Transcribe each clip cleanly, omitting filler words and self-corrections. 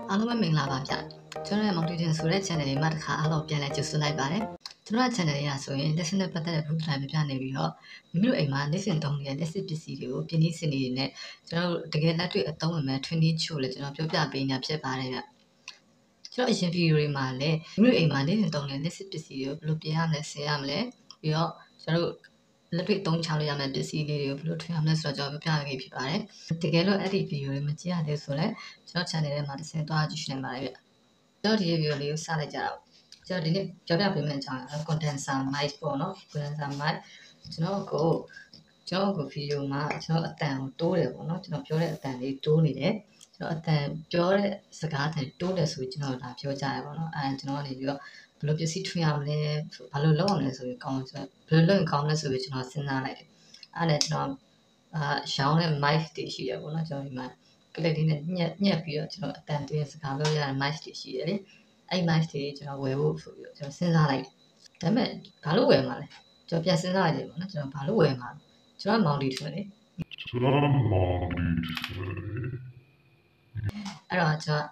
အားလုံးပဲမင်္ဂလာပါဗျကျွန်တော်ရဲ့ Motor ဆိုတဲ့ channel လေးမှာတစ်ခါအားလုံးပြန်လည်ကြိုဆိုလိုက်ပါတယ်ကျွန်တော်ရဲ့ channel လေးကဆိုရင် lesson နဲ့ပတ်သက်တဲ့ booth time ပြနေပြီးတော့မိမိတို့အိမ်မှာလက်စင်သုံးနေတဲ့လက်စစ်ပစ္စည်းတွေကိုပြင်းပြီးစင်နေနဲ့ကျွန်တော်တို့တကယ်လက်တွေ့အသုံးဝင်မဲ့ training ချို့လေကျွန်တော်ပြောပြပေးနေတာဖြစ်ပါတယ်ဗျကျွန်တော်အရင် video တွေမှာလည်းမိမိတို့အိမ်မှာလက်စင်သုံးနေတဲ့လက်စစ်ပစ္စည်းတွေကိုဘယ်လိုပြင်ရမလဲဆင်ရမလဲပြီးတော့ကျွန်တော်တို့လက်တွေ့သုံးချလို့ရမယ့်ပစ္စည်းလေးတွေကိုဘယ်လိုထွင်ရမလဲဆိုတော့ကျွန်တော်ပြပြခဲ့ဖြစ်ပါတယ်တကယ်လို့အဲ့ဒီ video တွေမကြည့်ရသေးဆိုလည်းကျွန်တော် channel ထဲမှာတစ်ဆင့်သွားကြည့်နိုင်ပါတယ်ဗျကျွန်တော်ဒီ video လေးကိုစလိုက်ကြတော့ကျွန်တော်ဒီနေ့ပြောပြပေးမယ့်အကြောင်းက condenser mic ပေါ့နော် condenser mic ကျွန်တော်ကို video မှာကျွန်တော်အတန်ကိုတိုးတယ်ပေါ့နော်ကျွန်တော်ပြောတဲ့အတန်လေးတိုးနေတယ်ကျွန်တော်အတန်ပြောတဲ့စကားအတန်တိုးတယ်ဆိုပြီးကျွန်တော်ဒါပြောကြရပါတော့အဲကျွန်တော်ကနေပြီးတော့ဘယ်လိုပစ္စည်းထွင်ရမလဲဘာလို့လုပ်အောင်လဲဆိုပြီးကောင်းဆိုဘယ်လိုလုပ်ရင်ကောင်းလဲဆိုပြီးကျွန်တော်စဉ်းစားလိုက်တယ်အဲ့ဒါကျွန်တော်ရောင်းတဲ့ mic တွေရှိတယ်ပေါ့နော်ကျွန်တော်ဒီမှာကလစ်လေးနဲ့ညက်ပြီးတော့ကျွန်တော်အတန်တွေစကားပြောရတဲ့ mic တွေရှိတယ်လေအဲ့ mic တွေကျွန်တော်ဝယ်ဖို့ဆိုပြီးတော့ကျွန်တော်စဉ်းစားလိုက်တယ်ဒါပေမဲ့ဘာလို့ဝယ်မှာလဲကျွန်တော်ပြန်စဉ်းစားလိုက်တယ်ပေါ့နော်ကျွန်တော်ဘာလို့ဝယ်မှာကျွန်တော်မောင်တီထွင်လေအဲ့တော့ကျွန်တော်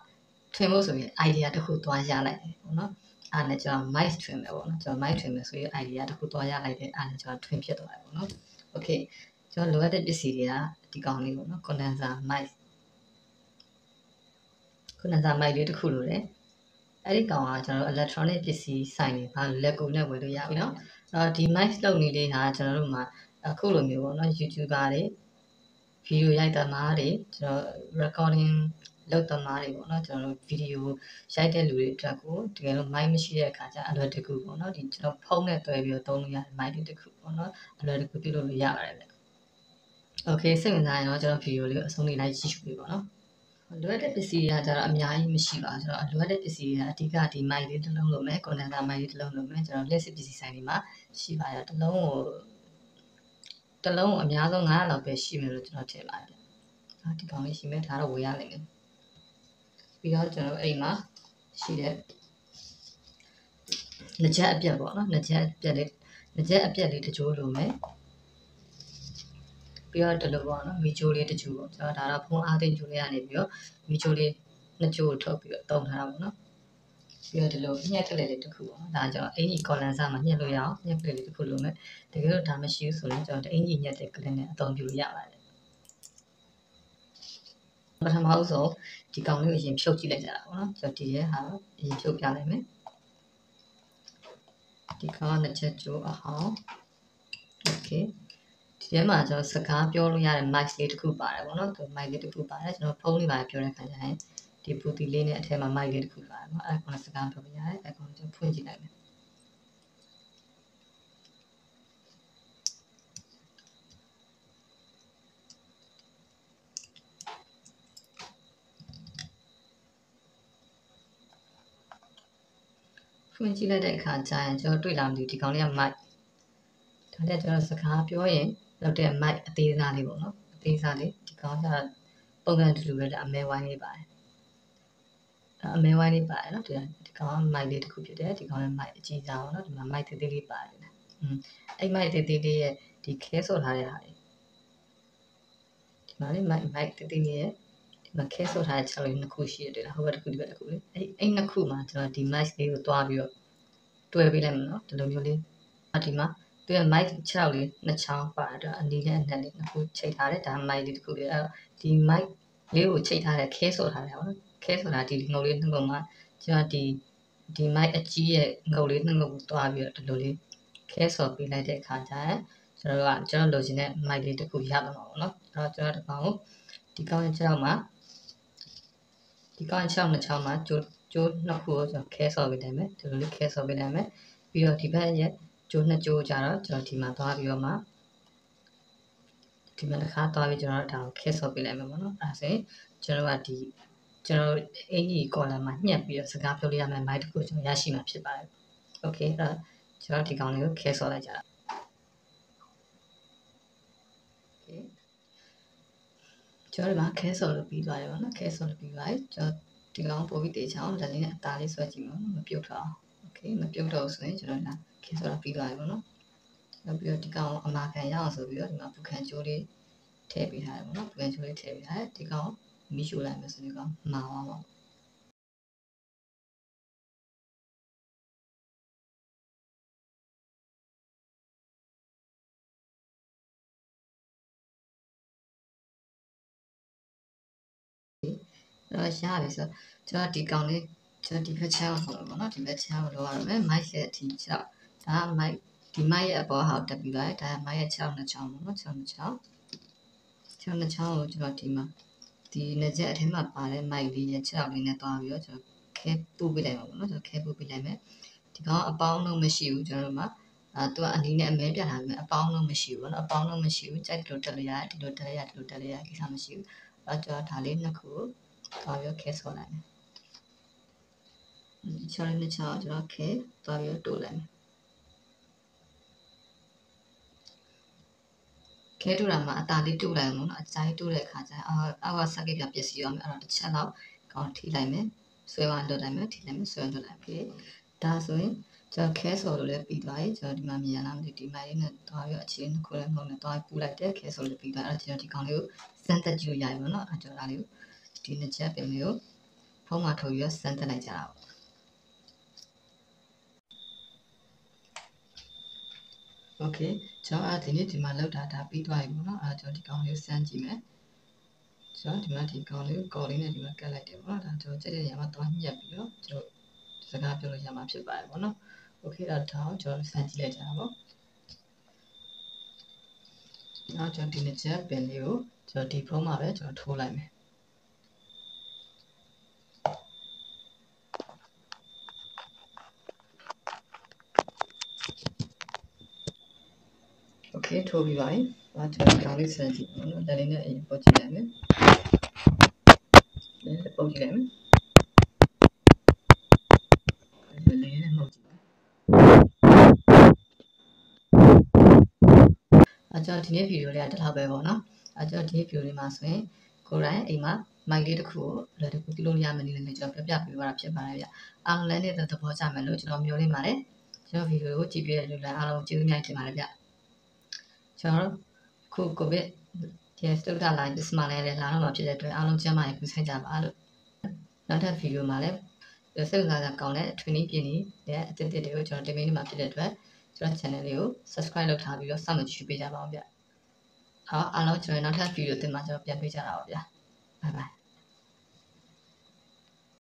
ထွင်ဖို့ဆိုပြီး idea တစ်ခုသွားရလိုက်တယ်ပေါ့နော်အဲ့ဒါနဲ့ကျွန်တော် mic ထွင်မယ်ပေါ့နော်ကျွန်တော် mic ထွင်မယ်ဆိုပြီး idea တစ်ခုသွားရလိုက်တယ်အဲ့ဒါနဲ့ကျွန်တော်ထွင်ဖြစ်သွားတယ်ပေါ့နော် okay ကျွန်တော်လိုအပ်တဲ့ပစ္စည်းတွေကဒီကောင်လေးပေါ့နော် condenser mic လေးတစ်ခုလိုတယ်အဲ့ဒီကောင်ကကျွန်တော်တို့ electronic ပစ္စည်းဆိုင်တွေဘာလက်ကူနဲ့ဝယ်လို့ရပြီနော်ဒီ mic လုပ်နေလေးဟာကျွန်တော်တို့မှာအခုလိုမျိုးပေါ့နော် YouTuber တွေ video ရိုက်သမားတွေကျွန်တော် recording လုပ်သမားတွေပေါ့နော်ကျွန်တော်တို့ video ရိုက်တဲ့လူတွေအတွက်ကိုတကယ်လို့ mic မရှိတဲ့အခါကျအလွယ်တကူပေါ့နော်ဒီကျွန်တော်ဖုန်းနဲ့တွဲပြီးတော့သုံးလို့ရတဲ့ mic တွေတစ်ခုပေါ့နော်အလွယ်တကူပြုလုပ်လို့ရပါတယ်ဗျ okay စိတ်ဝင်စားရင်တော့ကျွန်တော် video လေးကိုအဆုံးလေးလိုက်ကြည့်ရှုပေးပါနော်လိုအပ်တဲ့ပစ္စည်းတွေကကျတော့အများကြီးမရှိပါဘူးကျွန်တော်လိုအပ်တဲ့ပစ္စည်းတွေကအဓိကဒီ mic လေးတစ်လုံးလိုမယ် condenser mic လေးတစ်လုံးလိုမယ်ကျွန်တော်လက်စစ်ပစ္စည်းဆိုင်တွေမှာရှိပါတယ်တစ်လုံးကိုအများဆုံး900လောက်ပဲရှိမယ်လို့ကျွန်တော်ထင်ပါတယ်ဒီကောင်လေးရှိမယ်ဒါတော့ဝယ်ရနိုင်တယ်ပြီးတော့ကျွန်တော်အိမ်မှာရှိတဲ့လက်ချက်အပြတ်ပေါ့နော်လက်ချက်အပြတ်လေးတစ်ကြိုးလိုမယ်ပြီးတော့ဒီလိုပေါ့နော်မီဂျိုလေးတစ်ကြိုးပေါ့ကျွန်တော်ဒါတော့ဖုန်းအားသိမ်းကြိုးလေးကနေပြီးတော့မီဂျိုလေးနှစ်ကြိုးကိုထုတ်ပြီးတော့တုံးထားတာပေါ့နော်ပြီးတော့ဒီလိုညှက်ကလေးတစ်ခုပေါ့နော်ဒါကျွန်တော်အင်ကြီး condenser မှာညှက်လို့ရအောင်ညှက်ကလေးတစ်ခုလိုမယ်တကယ်လို့ဒါမရှိဘူးဆိုရင်ကျွန်တော်အင်ကြီးညှက်တဲ့ကလေးနဲ့အသုံးပြုလို့ရပါတယ်ပထမဆုံးဒီကောင်လေးကိုအရင်ဖြုတ်ကြည့်လိုက်ကြတာပေါ့နော်ကျွန်တော်ဒီရဲ့ဟာအရင်ဖြုတ်ပြလိုက်မယ်ဒီကောင်ကနှစ်ချက်ကြိုးအဟောင်း okay ဒီထဲမှာကျွန်တော်စကားပြောလို့ရတဲ့ mic လေးတစ်ခုပါတယ်ပေါ့နော်ဒီ mic လေးတစ်ခုပါတယ်ကျွန်တော်ဖုန်းလေးပါပြောတဲ့ခါကျရင်ဒီပူတီလေးနဲ့အထက်မှာ mic လေးတစ်ခုပါတယ်ပေါ့အဲ့ဒါကစကားပြောလို့ရတယ်အဲ့ကောင်ကျွန်တော်ဖွင့်ကြည့်လိုက်မယ်ဖွင့်ကြည့်လိုက်တဲ့အခါကျရင်ကျွန်တော်တွေ့လာမှဒီကောင်လေးက mic ဒါနဲ့ကျွန်တော်စကားပြောရင်လောက်တဲ့ mic အသေးစားလေးပေါ့နော်အသေးစားလေးဒီကောင်ကျပုံစံတူတူပဲအမဲဝိုင်းလေးပါတယ်အမဲဝိုင်းလေးပါတယ်နော်ဒီကောင်က mic လေးတစ်ခုဖြစ်တယ်ဒီကောင်က mic အကြီးစားပေါ့နော်ဒီမှာ mic သေးသေးလေးပါတယ်အဲ့ mic သေးသေးလေးရဲ့ဒီခဲဆော့ထားတဲ့ဟာလေးဒီမှာလေး mic သေးသေးလေးရဲ့ဒီမှာခဲဆော့ထားတဲ့ချက်လေးနှစ်ခုရှိတယ်ဟိုဘက်တစ်ခုဒီဘက်တစ်ခုလေးအဲ့နှစ်ခုမှာကျွန်တော်ဒီ mic လေးကိုတွားပြီးတော့တွဲပေးလိုက်မယ်နော်ဒီလိုမျိုးလေးဒီမှာသူက mic 6လေးနှစ်ချောင်းပါတော့အနီးနဲ့အနှက်လေးနှစ်ခုချိတ်ထားတယ်ဒါ mic လေးတစ်ခုလေးဒီ mic လေးကိုချိတ်ထားတဲ့ခဲဆော့ထားတယ်ပေါ့နော်ခဲဆိုတာဒီငုတ်လေးနှစ်ငုတ်မှာကျွန်တော်ဒီ mic အကြီးရဲ့ငုတ်လေးနှစ်ငုတ်ကိုတွားပြီးတော့ဒီလိုလေးခဲဆော့ပေးလိုက်တဲ့အခါကျရင်ကျွန်တော်လိုချင်တဲ့ mic လေးတစ်ခုရပါမှာပေါ့နော်အဲ့တော့ကျွန်တော်ဒီကောင်ကိုဒီကောင်ရဲ့6မှာဒီကောင်6နှစ်ချောင်းမှာကျိုးနှစ်ခုကိုကျွန်တော်ခဲဆော့ပေးတယ်မယ်ဒီလိုလေးခဲဆော့ပေးတယ်မယ်ပြီးတော့ဒီဘက်ရဲ့ကျိုးနှစ်ကျိုးကြတော့ကျွန်တော်ဒီမှာသွားပြီးတော့မှဒီမှာတစ်ခါသွားပြီးကျွန်တော်ဒါကိုခဲဆော့ပေးလိုက်မယ်ပေါ့နော်အဲဒါဆိုရင်ကျွန်တော်အင်ကြီး collar မှာညှက်ပြီးတော့စကားပြောလို့ရမယ် mic တစ်ခုကျွန်တော်ရရှိမှာဖြစ်ပါတယ် okay အဲ့တော့ကျွန်တော်ဒီကောင်လေးကိုခဲဆော့လိုက်ကြတာ okay ကျွန်တော်ဒီမှာခဲဆော့လို့ပြီးသွားတယ်ပေါ့နော်ခဲဆော့လို့ပြီးသွားပြီကျွန်တော်ဒီကောင်ပို့ပြီးတေချအောင်လက်လေးနဲ့အသားလေးဆွဲကြည့်မယ်မပြုတ်တော့အောင် okay မပြုတ်တော့ဆိုရင်ကျွန်တော်ဒါခဲဆော့တာပြီးသွားပြီပေါ့နော်နောက်ပြီးတော့ဒီကောင်အမာခံရအောင်ဆိုပြီးတော့ဒီမှာပူခံကြိုးလေးထည့်ပေးထားတယ်ပေါ့နော်ပူခံကြိုးလေးထည့်ပေးထားတယ်ဒီကောင်မီးရှို့လိုက်မယ်ဆိုဒီကောင်မာသွားပါ တော့ရတယ်ဆိုကျွန်တော်ဒီကောင်လေးကျွန်တော်ဒီဘက်ချမ်းကိုပေါ့နော်ဒီဘက်ချမ်းကိုလောက်ရမယ်မိုက်ရဲ့အထီး6ဒါကမိုက်ဒီမိုက်ရဲ့အပေါ်ဟာတက်ပြီးပါတယ်ဒါကမိုက်ရဲ့6နှစ်ချောင်းပေါ့နော်6နှစ်ချောင်း6နှစ်ချောင်းကိုကျွန်တော်ဒီမှာဒီနှစ်ချက်အထက်မှာပါတဲ့မိုက်လေးရဲ့6လေးနဲ့တွားပြီးတော့ကျွန်တော်ခဲပူပေးလိုက်ပါပေါ့နော်ကျွန်တော်ခဲပူပေးလိုက်မယ်ဒီကောင်အပေါင်းလုံးမရှိဘူးကျွန်တော်တို့မှာသူကအနီးနဲ့အမဲပြထားမယ်အပေါင်းလုံးမရှိဘူးပေါ့နော်အပေါင်းလုံးမရှိဘူးကြိုက်တယ်လို့တက်လို့ရတယ်ဒီလိုတက်ရဒီလိုတက်ရကိစ္စမရှိဘူးအဲ့တော့ဒါလေးနှစ်ခုသွားပြီးခဲဆော်လိုက်မယ်ချောင်းနဲ့ချောင်းကျွန်တော်ခဲသွားပြီးတိုးလိုက်မယ်ခဲတူတာမှာအတာလေးတူလိုက်အောင်နော်အကြိုက်တူတဲ့အခါကျအောက်ကဆက်ကပြပစ္စည်းရမယ်အဲ့တော့တစ်ချက်လောက်ကောင်းထိလိုက်မယ်ဆွဲဝါလွတ်လိုက်မယ်ထိလိုက်မယ်ဆွဲလွတ်လိုက်ပြီဒါဆိုရင်ကျွန်တော်ခဲဆော်လို့လည်းပြီးသွားပြီကျွန်တော်ဒီမှာမြင်ရလားမသိဒီမိုင်းလေးနဲ့သွားပြီးအခြေနှစ်ခုလည်းမဟုတ်နဲ့သွားပူလိုက်တယ်ခဲဆော်လို့ပြီးသွားအဲ့တော့ကျွန်တော်ဒီကောင်လေးကိုစမ်းတက်ကြည့်ရရပါတော့အဲ့ကျွန်တော်ဒါလေးကိုဒီနှစ်ချက်ပင်လေးကိုဖုံးမှာထုတ်ပြီးစမ်းတက်လိုက်ကြတာပေါ့โอเคကျွန်တော်ဒီနေ့ဒီမှာလောက်တာဒါပြီးသွားပြီပေါ့နော်အဲ့ကျွန်တော်ဒီကောင်လေးကိုစမ်းကြည့်မယ်ကျွန်တော်ဒီမှာဒီကောင်လေးကိုကော်လေးနဲ့ဒီမှာကတ်လိုက်တယ်ပေါ့နော်ဒါကျွန်တော်ကြက်တဲ့နေရာမှာသွားညက်ပြီးတော့ကျွန်တော်စကားပြောလို့ရမှာဖြစ်ပါတယ်ပေါ့နော်โอเคဒါတော့ကျွန်တော်စမ်းကြည့်လိုက်ကြတာပေါ့နောက်ကျွန်တော်ဒီနှစ်ချက်ပင်လေးကိုကျွန်တော်ဒီဖုံးမှာပဲကျွန်တော်ထိုးလိုက်မယ်โอเคထိုးပြီးပါပြီ။ကျွန်တော်ကောင်လေးစမ်းကြည့်နော်။လက်လေးနဲ့အရင်ပုတ်ကြည့်လိုက်မယ်။လက်ပုတ်ကြည့်လိုက်မယ်။လက်လေးနဲ့မှုတ်ကြည့်မယ်။ကျွန်တော်ဒီနေ့ဗီဒီယိုလေးကတလောက်ပဲပေါ့နော်။ကျွန်တော်ဒီနေ့ဗီဒီယိုလေးမှာဆိုရင်ကိုယ်တိုင်အိမ်မှာမိုက်လေးတစ်ခုကိုလည်းတစ်ခုပြုလုပ်ရမယ်နည်းလည်းကျွန်တော်ပြပြပေးသွားတာဖြစ်ပါတယ်ဗျ။အားလုံးလည်းတဲ့သဘောကျမယ်လို့ကျွန်တော်မျှော်လင့်ပါတယ်။ကျွန်တော်ဗီဒီယိုကိုကြည့်ပြတဲ့လူလည်းအားလုံးကျေးဇူးများတင်ပါတယ်ဗျ။ကျွန်တော်ခုကိုဗစ်ဒီစတုဒ္ဒလိုင်းဒီစမလိုင်းလည်းလာတော့မှာဖြစ်တဲ့အတွက်အားလုံးကျန်းမာရေးပြုဆိုင်ကြပါလို့နောက်ထပ်ဗီဒီယိုမှာလည်းစိတ်ဝင်စားစရာကောင်းတဲ့ training ပြင်နေတဲ့အသစ်တွေကိုကျွန်တော်တင်ပေးနေမှာဖြစ်တဲ့အတွက်ကျွန်တော် channel လေးကို subscribe လုပ်ထားပြီးတော့စောင့်မျှော်ကြည့်ပေးကြပါဦးဗျ။အားလုံးကျွန်တော်နောက်ထပ်ဗီဒီယိုတင်မှာကျွန်တော်ပြန်တွေ့ကြတာပါဗျ။ Bye bye